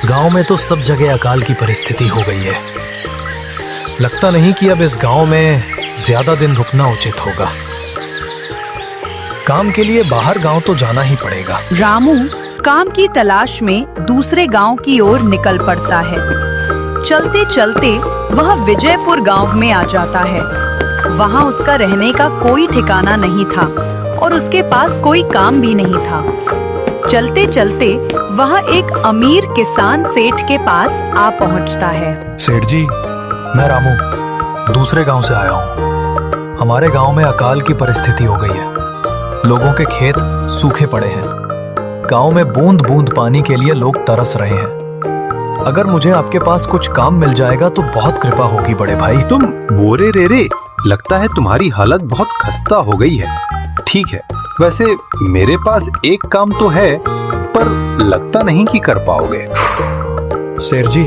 गांव में तो सब जगह अकाल की परिस्थिति हो गई है। लगता नहीं कि अब इस गांव में ज्यादा दिन रुकना उचित होगा। काम के लिए बाहर गांव तो जाना ही पड़ेगा। रामू काम की तलाश में दूसरे गांव की ओर निकल पड़ता है। चलते चलते वह विजयपुर गांव में आ जाता है। वहां उसका रहने का कोई ठिकाना नहीं था और उसके पास कोई काम भी नहीं था। चलते चलते वह एक अमीर किसान सेठ के पास आ पहुंचता है। सेठ जी, मैं रामू दूसरे गांव से आया हूँ। हमारे गांव में अकाल की परिस्थिति हो गई है। लोगों के खेत सूखे पड़े हैं। गांव में बूंद बूंद पानी के लिए लोग तरस रहे हैं। अगर मुझे आपके पास कुछ काम मिल जाएगा तो बहुत कृपा होगी बड़े भाई। तुम वो रे, लगता है तुम्हारी हालत बहुत खस्ता हो गई है। ठीक है, वैसे मेरे पास एक काम तो है, पर लगता नहीं कि कर पाओगे। सेठ जी,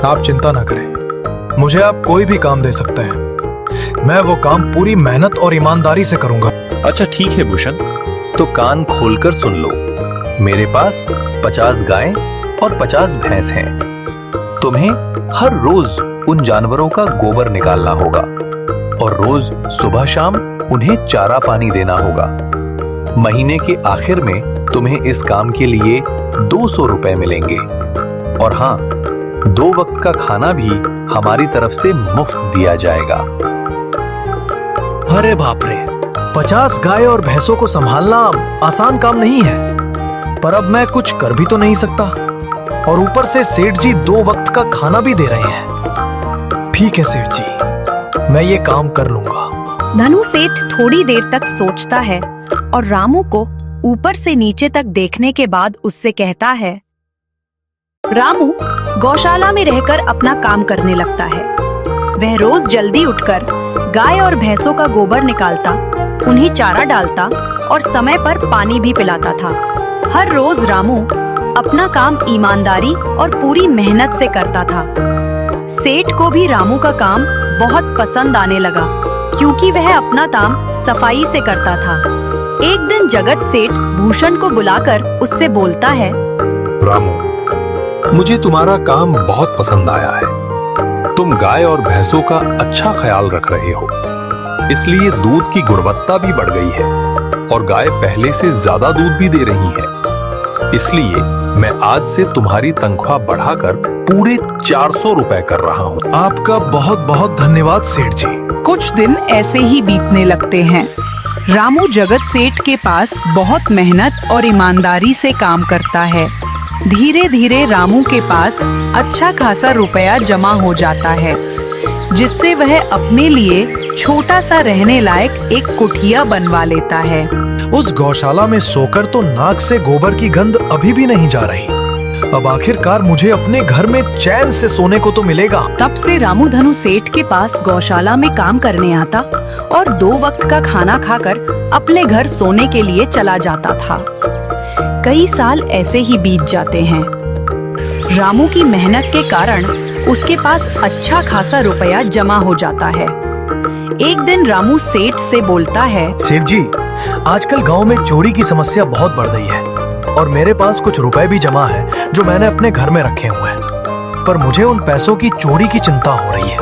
आप चिंता ना करें। मुझे आप कोई भी काम दे सकते हैं। मैं वो काम पूरी मेहनत और ईमानदारी से करूंगा। अच्छा ठीक है भूषण, तो कान खोलकर सुन लो। मेरे पास 50 गायें और 50 भैंस हैं। तुम्हें हर रोज उन जानवरों का गोबर निकालना होगा और रोज सुबह शाम उन्हें चारा पानी देना होगा। महीने के आखिर में तुम्हें इस काम के लिए 200 रुपए मिलेंगे। और हाँ, 2 वक्त का खाना भी हमारी तरफ से मुफ्त दिया जाएगा। अरे बाप रे, 50 गाय और भैंसों को संभालना आसान काम नहीं है। पर अब मैं कुछ कर भी तो नहीं सकता और ऊपर से सेठ जी 2 वक्त का खाना भी दे रहे हैं। ठीक है सेठ जी, मैं ये काम कर लूंगा। धनु सेठ थोड़ी देर तक सोचता है और रामू को ऊपर से नीचे तक देखने के बाद उससे कहता है। रामू गौशाला में रहकर अपना काम करने लगता है। वह रोज जल्दी उठकर गाय और भैंसों का गोबर निकालता, उन्हें चारा डालता और समय पर पानी भी पिलाता था। हर रोज रामू अपना काम ईमानदारी और पूरी मेहनत से करता था। सेठ को भी रामू का काम बहुत पसंद आने लगा, क्योंकि वह अपना काम सफाई से करता था। एक दिन जगत सेठ भूषण को बुलाकर उससे बोलता है। रामू, मुझे तुम्हारा काम बहुत पसंद आया है। तुम गाय और भैंसों का अच्छा ख्याल रख रहे हो, इसलिए दूध की गुणवत्ता भी बढ़ गई है और गाय पहले से ज्यादा दूध भी दे रही है। इसलिए मैं आज से तुम्हारी तनख्वाह बढ़ाकर पूरे 400 रुपए कर रहा हूँ। आपका बहुत बहुत धन्यवाद सेठ जी। कुछ दिन ऐसे ही बीतने लगते हैं। रामू जगत सेठ के पास बहुत मेहनत और ईमानदारी से काम करता है। धीरे धीरे रामू के पास अच्छा खासा रुपया जमा हो जाता है, जिससे वह अपने लिए छोटा सा रहने लायक एक कुटिया बनवा लेता है। उस गौशाला में सोकर तो नाक से गोबर की गंध अभी भी नहीं जा रही। अब आखिरकार मुझे अपने घर में चैन से सोने को तो मिलेगा। तब से रामू धनु सेठ के पास गौशाला में काम करने आता और 2 वक्त का खाना खाकर अपने घर सोने के लिए चला जाता था। कई साल ऐसे ही बीत जाते हैं। रामू की मेहनत के कारण उसके पास अच्छा खासा रुपया जमा हो जाता है। एक दिन रामू सेठ से बोलता है। सेठ जी, आजकल गांव में चोरी की समस्या बहुत बढ़ गई है और मेरे पास कुछ रुपए भी जमा है जो मैंने अपने घर में रखे हुए हैं। पर मुझे उन पैसों की चोरी की चिंता हो रही है।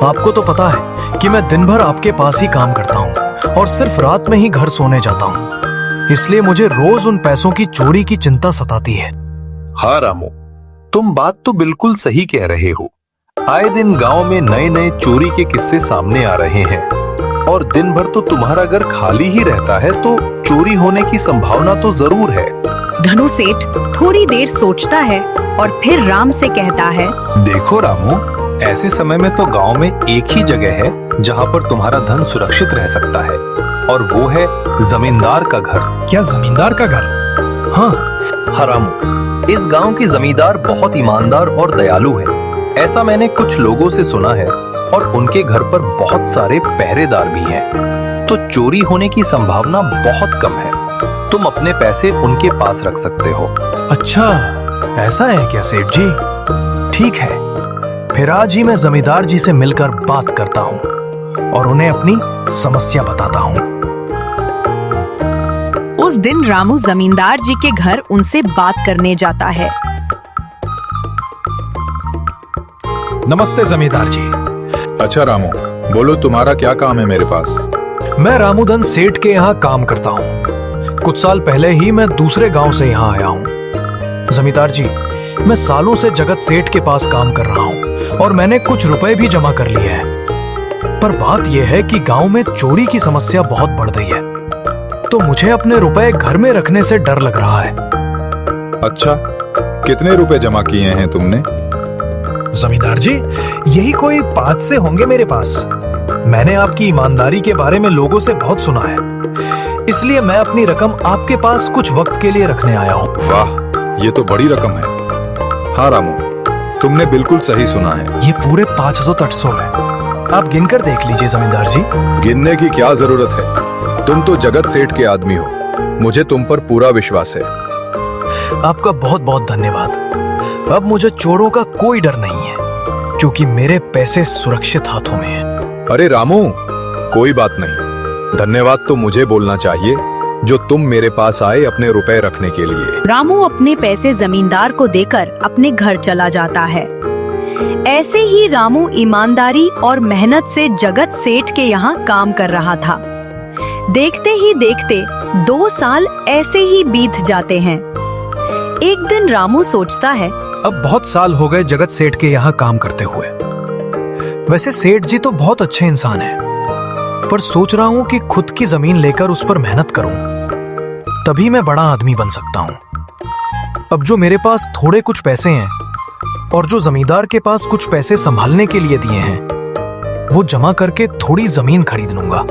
आपको तो पता है कि मैं दिन भर आपके पास ही काम करता हूँ और सिर्फ रात में ही घर सोने जाता हूँ। इसलिए मुझे रोज उन पैसों की चोरी की चिंता सताती है। हाँ रामू, तुम बात तो बिल्कुल सही कह रहे हो। आए दिन गांव में नए नए चोरी के किस्से सामने आ रहे हैं और दिन भर तो तुम्हारा घर खाली ही रहता है, तो चोरी होने की संभावना तो जरूर है। धनु सेठ थोड़ी देर सोचता है और फिर राम से कहता है। देखो रामू, ऐसे समय में तो गांव में एक ही जगह है जहां पर तुम्हारा धन सुरक्षित रह सकता है, और वो है जमींदार का घर। क्या जमींदार का घर? हाँ रामू, इस गांव की जमींदार बहुत ईमानदार और दयालु है। ऐसा मैंने कुछ लोगों से सुना है और उनके घर पर बहुत सारे पहरेदार भी हैं, तो चोरी होने की संभावना बहुत कम है। तुम अपने पैसे उनके पास रख सकते हो। अच्छा, ऐसा है क्या सेठ जी? ठीक है, फिर आज ही मैं जमींदार जी से मिलकर बात करता हूँ और उन्हें अपनी समस्या बताता हूँ। उस दिन रामू जमींदार जी के घर उनसे बात करने जाता है। नमस्ते जमींदार जी। अच्छा रामू, बोलो तुम्हारा क्या काम है मेरे पास? मैं रामूधन सेठ के यहाँ काम करता हूँ। कुछ साल पहले ही मैं दूसरे गांव से यहाँ आया हूँ। जमींदार जी, मैं सालों से जगत सेठ के पास काम कर रहा हूँ और मैंने कुछ रुपए भी जमा कर लिए हैं। पर बात यह है कि गांव में चोरी की समस्या बहुत बढ़ गई है, तो मुझे अपने रुपए घर में रखने से डर लग रहा है। अच्छा, कितने रुपए जमा किए हैं तुमने? जमींदार जी, यही कोई 5 से होंगे मेरे पास। मैंने आपकी ईमानदारी के बारे में लोगों से बहुत सुना है, इसलिए मैं अपनी रकम आपके पास कुछ वक्त के लिए रखने आया हूँ। वाह, ये तो बड़ी रकम है। हाँ रामू, तुमने बिल्कुल सही सुना है। ये पूरे 500-800 है। आप गिनकर देख लीजिए जमींदार जी। गिनने की क्या जरूरत है? तुम तो जगत सेठ के आदमी हो, मुझे तुम पर पूरा विश्वास है। आपका बहुत बहुत धन्यवाद। अब मुझे चोरों का कोई डर नहीं है, क्योंकि मेरे पैसे सुरक्षित हाथों में हैं। अरे रामू, कोई बात नहीं। धन्यवाद तो मुझे बोलना चाहिए, जो तुम मेरे पास आए अपने रुपए रखने के लिए। रामू अपने पैसे जमींदार को देकर अपने घर चला जाता है। ऐसे ही रामू ईमानदारी और मेहनत से जगत सेठ के यहाँ काम कर रहा था। देखते ही देखते 2 साल ऐसे ही बीत जाते हैं। एक दिन रामू सोचता है, अब बहुत साल हो गए जगत सेठ के यहाँ काम करते हुए। वैसे सेठ जी तो बहुत अच्छे इंसान हैं, पर सोच रहा हूँ कि खुद की जमीन लेकर उस पर मेहनत करूं, तभी मैं बड़ा आदमी बन सकता हूँ। अब जो मेरे पास थोड़े कुछ पैसे हैं और जो जमींदार के पास कुछ पैसे संभालने के लिए दिए हैं, वो जमा करके थोड़ी जमीन खरीद लूंगा।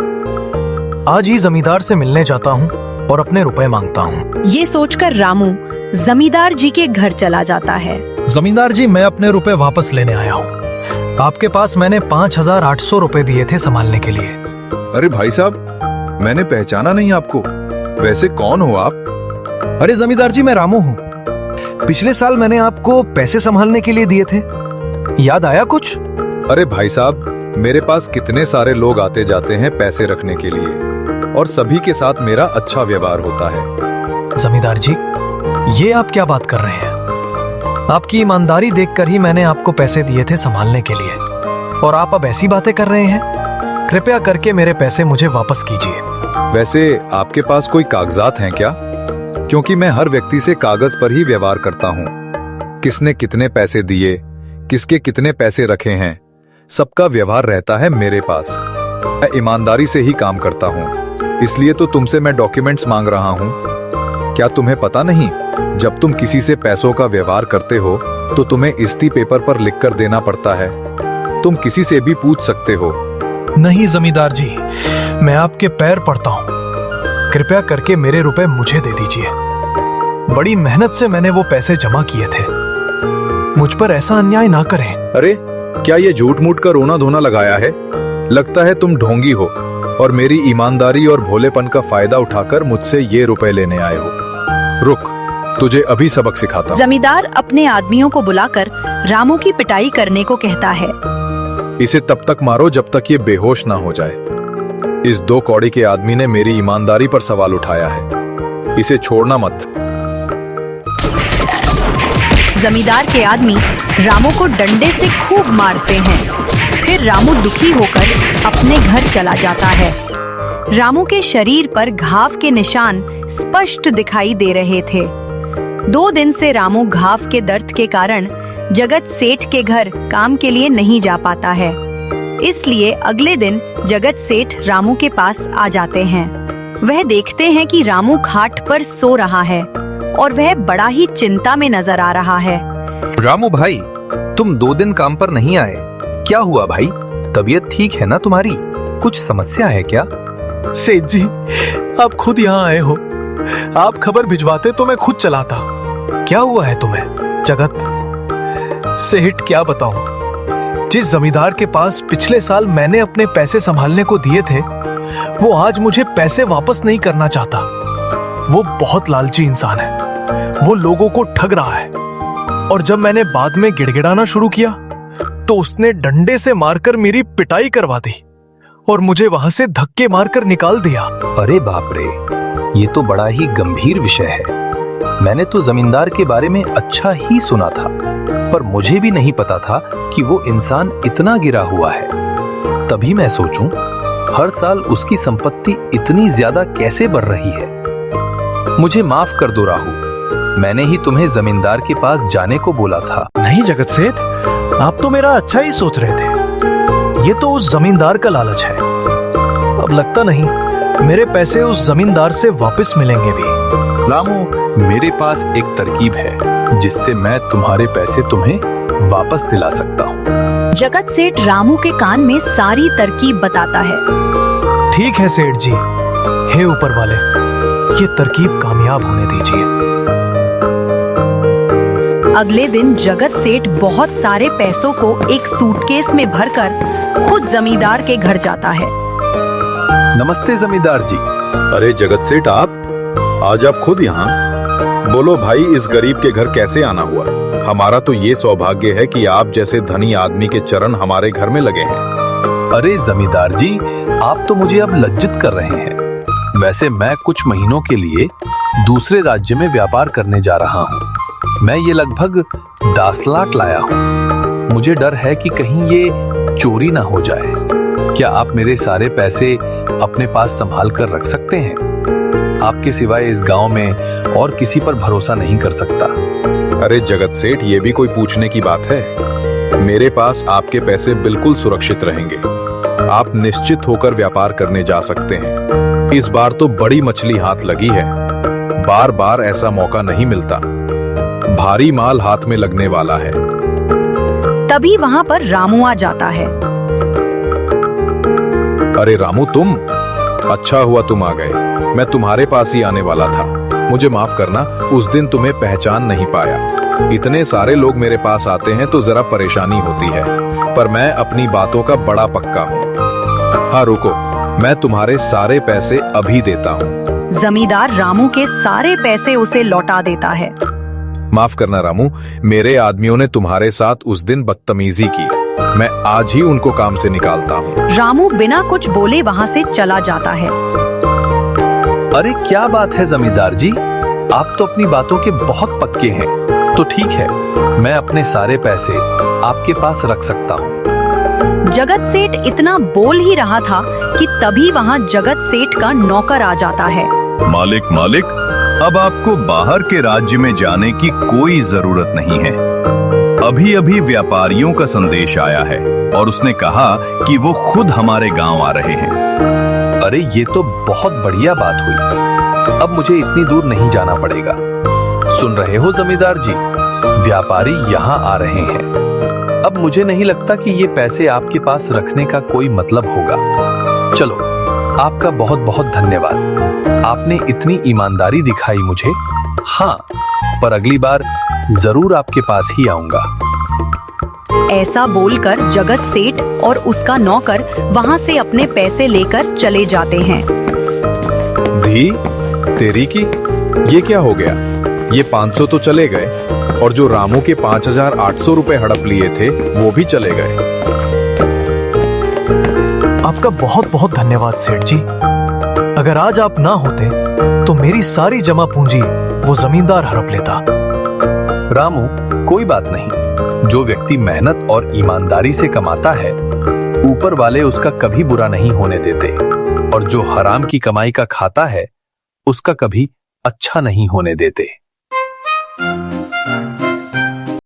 आज ही जमींदार से मिलने जाता हूँ और अपने रुपए मांगता हूँ। ये सोचकर रामू जमींदार जी के घर चला जाता है। जमींदार जी, मैं अपने रुपए वापस लेने आया हूँ। आपके पास मैंने 5,800 रुपए दिए थे संभालने के लिए। अरे भाई साहब, मैंने पहचाना नहीं आपको। वैसे कौन हो आप? अरे जमींदार जी, मैं रामू हूँ। पिछले साल मैंने आपको पैसे संभालने के लिए दिए थे, याद आया कुछ? अरे भाई साहब, मेरे पास कितने सारे लोग आते जाते हैं पैसे रखने के लिए, और सभी के साथ मेरा अच्छा व्यवहार होता है। जमींदार जी, ये आप क्या बात कर रहे हैं? आपकी ईमानदारी देखकर ही मैंने आपको पैसे दिए थे संभालने के लिए, और आप अब ऐसी बातें कर रहे हैं। कृपया करके मेरे पैसे मुझे वापस कीजिए। वैसे आपके पास कोई कागजात हैं क्या? क्योंकि मैं हर व्यक्ति से कागज पर ही व्यवहार करता हूँ। किसने कितने पैसे दिए, किसके कितने पैसे रखे हैं, सबका व्यवहार रहता है मेरे पास। मैं ईमानदारी से ही काम करता हूँ, इसलिए तो तुमसे मैं डॉक्यूमेंट्स मांग रहा हूँ। क्या तुम्हें पता नहीं, जब तुम किसी से पैसों का व्यवहार करते हो तो तुम्हें इस्ती पेपर पर लिखकर देना पड़ता है। तुम किसी से भी पूछ सकते हो। नहीं जमींदार जी, मैं आपके पैर पड़ता हूँ, कृपया करके मेरे रुपए मुझे दे दीजिए। बड़ी मेहनत से मैंने वो पैसे जमा किए थे, मुझ पर ऐसा अन्याय ना करें। अरे क्या ये झूठ मूठ का रोना धोना लगाया है? लगता है तुम ढोंगी हो और मेरी ईमानदारी और भोलेपन का फायदा उठाकर मुझसे ये रुपए लेने आए हो। रुक, तुझे अभी सबक सिखाता हूं। जमींदार अपने आदमियों को बुलाकर रामू की पिटाई करने को कहता है। इसे तब तक मारो जब तक ये बेहोश ना हो जाए। इस 2 कौड़ी के आदमी ने मेरी ईमानदारी पर सवाल उठाया है, इसे छोड़ना मत। जमींदार के आदमी रामू को डंडे से खूब मारते हैं। फिर रामू दुखी होकर अपने घर चला जाता है। रामू के शरीर पर घाव के निशान स्पष्ट दिखाई दे रहे थे। 2 दिन से रामू घाव के दर्द के कारण जगत सेठ के घर काम के लिए नहीं जा पाता है। इसलिए अगले दिन जगत सेठ रामू के पास आ जाते हैं। वह देखते हैं कि रामू खाट पर सो रहा है और वह बड़ा ही चिंता में नजर आ रहा है। रामू भाई, तुम 2 दिन काम पर नहीं आए, क्या हुआ भाई? तबीयत ठीक है ना तुम्हारी? कुछ समस्या है क्या? सेठ जी, आप खुद यहाँ आए हो। आप खबर भिजवाते तो मैं खुद चलाता। क्या हुआ है तुम्हें? जगत सेठ, क्या बताऊं? जिस जमींदार के पास पिछले साल मैंने अपने पैसे संभालने को दिए थे, वो आज मुझे पैसे वापस नहीं करना चाहता। वो बहुत लालची इंसान है। वो लोगों को ठग रहा है, और जब मैंने बाद में गिड़गिड़ाना शुरू किया तो उसने डंडे से मारकर मेरी पिटाई करवा दी और मुझे वहां से धक्के मारकर निकाल दिया। अरे बाप रे, ये तो बड़ा ही गंभीर विषय है। मैंने तो जमींदार के बारे में अच्छा ही सुना था, पर मुझे भी नहीं पता था कि वो इंसान इतना गिरा हुआ है। तभी मैं सोचूं, हर साल उसकी संपत्ति इतनी ज्यादा कैसे बढ़ रही है। मुझे माफ कर दो राहु, मैंने ही तुम्हें जमींदार के पास जाने को बोला था। नहीं जगत सेठ, आप तो मेरा अच्छा ही सोच रहे थे। ये तो उस जमींदार का लालच है। अब लगता नहीं मेरे पैसे उस जमींदार से वापस मिलेंगे भी। रामू, मेरे पास एक तरकीब है जिससे मैं तुम्हारे पैसे तुम्हें वापस दिला सकता हूँ। जगत सेठ रामू के कान में सारी तरकीब बताता है। ठीक है सेठ जी, हे ऊपर वाले, ये तरकीब कामयाब होने दीजिए। अगले दिन जगत सेठ बहुत सारे पैसों को एक सूटकेस में भरकर खुद जमींदार के घर जाता है। नमस्ते जमींदार जी। अरे जगत सेठ, आप आज आप खुद यहाँ? बोलो भाई, इस गरीब के घर कैसे आना हुआ? हमारा तो ये सौभाग्य है कि आप जैसे धनी आदमी के चरण हमारे घर में लगे हैं। अरे जमींदार जी, आप तो मुझे अब लज्जित कर रहे हैं। वैसे मैं कुछ महीनों के लिए दूसरे राज्य में व्यापार करने जा रहा हूँ। मैं ये लगभग 10 लाख लाया हूँ। मुझे डर है कि कहीं ये चोरी ना हो जाए। क्या आप मेरे सारे पैसे अपने पास संभाल कर रख सकते हैं? आपके सिवाय इस गांव में और किसी पर भरोसा नहीं कर सकता। अरे जगत सेठ, ये भी कोई पूछने की बात है? मेरे पास आपके पैसे बिल्कुल सुरक्षित रहेंगे। आप निश्चित होकर व्यापार करने जा सकते हैं। इस बार तो बड़ी मछली हाथ लगी है। बार बार ऐसा मौका नहीं मिलता। भारी माल हाथ में लगने वाला है। तभी वहाँ पर रामू आ जाता है। अरे रामू, तुम? अच्छा हुआ तुम आ गए। मैं तुम्हारे पास ही आने वाला था। मुझे माफ करना, उस दिन तुम्हें पहचान नहीं पाया। इतने सारे लोग मेरे पास आते हैं तो जरा परेशानी होती है, पर मैं अपनी बातों का बड़ा पक्का हूँ। हाँ रुको, मैं तुम्हारे सारे पैसे अभी देता हूँ। जमींदार रामू के सारे पैसे उसे लौटा देता है। माफ करना रामू, मेरे आदमियों ने तुम्हारे साथ उस दिन बदतमीजी की। मैं आज ही उनको काम से निकालता हूँ। रामू बिना कुछ बोले वहाँ से चला जाता है। अरे क्या बात है जमींदार जी, आप तो अपनी बातों के बहुत पक्के हैं। तो ठीक है, मैं अपने सारे पैसे आपके पास रख सकता हूँ। जगत सेठ इतना बोल ही रहा था कि तभी वहाँ जगत सेठ का नौकर आ जाता है। मालिक, अब आपको बाहर के राज्य में जाने की कोई जरूरत नहीं है। अभी अभी व्यापारियों का संदेश आया है और उसने कहा कि वो खुद हमारे गांव आ रहे हैं। अरे ये तो बहुत बढ़िया बात हुई। अब मुझे इतनी दूर नहीं जाना पड़ेगा। सुन रहे हो जमींदार जी, व्यापारी यहाँ आ रहे हैं। अब मुझे नहीं लगता कि ये पैसे आपके पास रखने का कोई मतलब होगा। चलो, आपका बहुत बहुत धन्यवाद। आपने इतनी ईमानदारी दिखाई मुझे। हाँ, पर अगली बार जरूर आपके पास ही आऊंगा। ऐसा बोलकर जगत सेठ और उसका नौकर वहाँ से अपने पैसे लेकर चले जाते हैं। धी तेरी की, ये क्या हो गया? ये 500 तो चले गए और जो रामू के 5,800 रुपए हड़प लिए थे वो भी चले गए। आपका बहुत बहुत धन्यवाद सेठ जी। अगर आज आप ना होते तो मेरी सारी जमा पूंजी वो जमींदार हड़प लेता। रामू, कोई बात नहीं। जो व्यक्ति मेहनत और ईमानदारी से कमाता है, ऊपर वाले उसका कभी बुरा नहीं होने देते, और जो हराम की कमाई का खाता है, उसका कभी अच्छा नहीं होने देते।